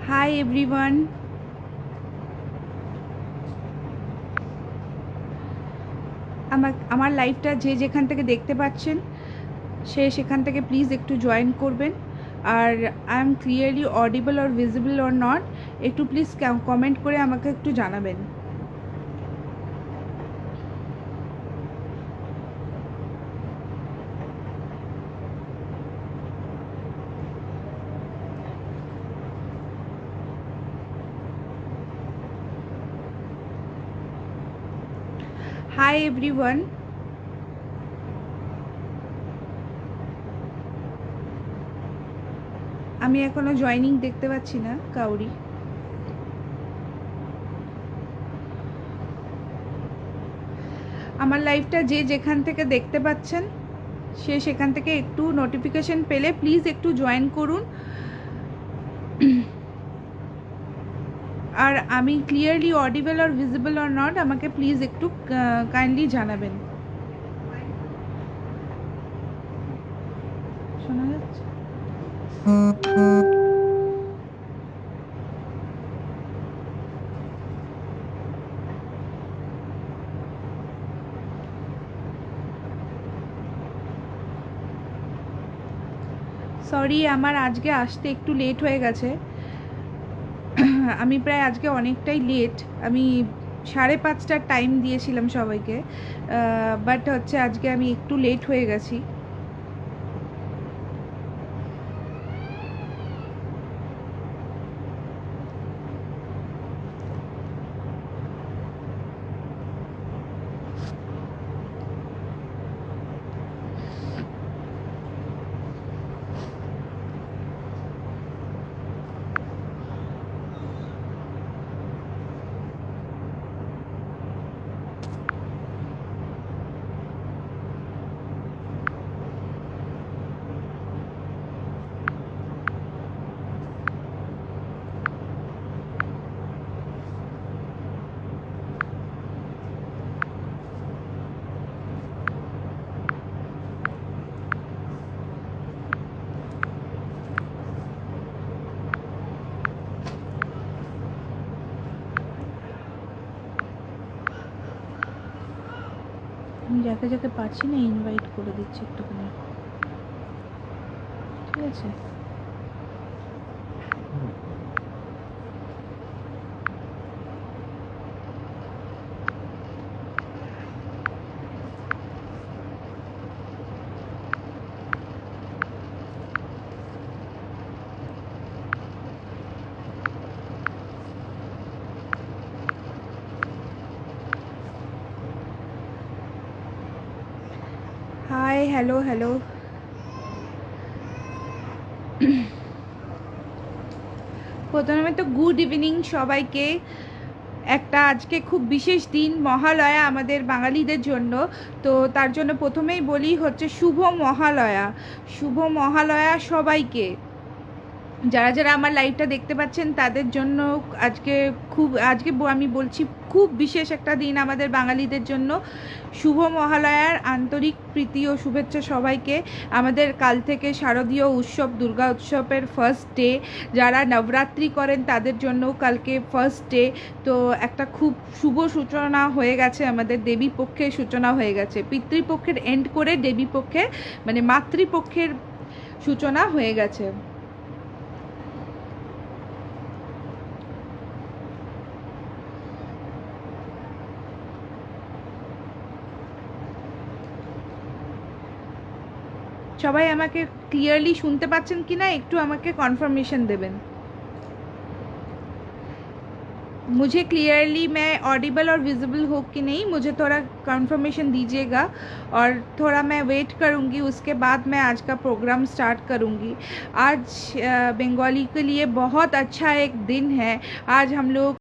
Hi everyone, আমার লাইভটা যে যেখান থেকে দেখতে পাচ্ছেন সে সেখান থেকে প্লিজ একটু জয়েন করবেন। আর I am clearly audible or visible or not, একটু প্লিজ কমেন্ট করে আমাকে একটু জানাবেন। হাই এভরিওয়ান, আমি এখনো জয়েনিং দেখতে পাচ্ছি না কাউরি। আমার লাইভটা যে যেখান থেকে দেখতে পাচ্ছেন সে সেখান থেকে একটু নোটিফিকেশন পেলে প্লিজ একটু জয়েন করুন। আর আমি ক্লিয়ারলি অডিবল আর ভিজিবল অর নট আমাকে প্লিজ একটু কাইন্ডলি জানাবেন। শোনা যাচ্ছে? সরি, আমার আজকে আসতে একটু লেট হয়ে গেছে। আমি প্রায় আজকে অনেকটাই লেট। আমি 5:30টার টাইম দিয়েছিলাম সবাইকে, বাট হচ্ছে আজকে আমি একটু লেট হয়ে গেছি। আমি যাকে যাকে পারছি না ইনভাইট করে দিচ্ছি একটুখানি, ঠিক আছে? Hi, hello hello. প্রথমে তো গুড ইভিনিং সবাইকে। একটা আজকে খুব বিশেষ দিন, মহালয়া আমাদের বাঙালিদের জন্য। তো তার জন্য প্রথমেই বলি হচ্ছে শুভ মহালয়া। শুভ মহালয়া সবাইকে। যারা যারা আমার লাইভটা দেখতে পাচ্ছেন তাদের জন্য আজকে আমি বলছি খুব বিশেষ একটা দিন আমাদের বাঙালিদের জন্য। শুভ মহালয়ার আন্তরিক প্রীতি ও শুভেচ্ছা সবাইকে। আমাদের কাল থেকে শারদীয় উৎসব, দুর্গা উৎসবের ফার্স্ট ডে। যারা নবরাত্রি করেন তাদের জন্যও কালকে ফার্স্ট ডে। তো একটা খুব শুভ সূচনা হয়ে গেছে, আমাদের দেবী পক্ষের সূচনা হয়ে গেছে। পিতৃপক্ষের এন্ড করে দেবী পক্ষের মানে মাতৃপক্ষের সূচনা হয়ে গেছে। সবাই আমাকে ক্লিয়ারলি শুনতে পাচ্ছেন কি না একটু আমাকে কনफर्मेशन देवें। मुझे क्लियरली मैं ऑडिबल और विजिबल हो कि नहीं, मुझे थोड़ा कंफर्मेशन दीजिएगा। और थोड़ा मैं वेट करूँगी, उसके बाद मैं आज का प्रोग्राम स्टार्ट करूँगी। आज बंगाली के लिए बहुत अच्छा एक दिन है। आज हम लोग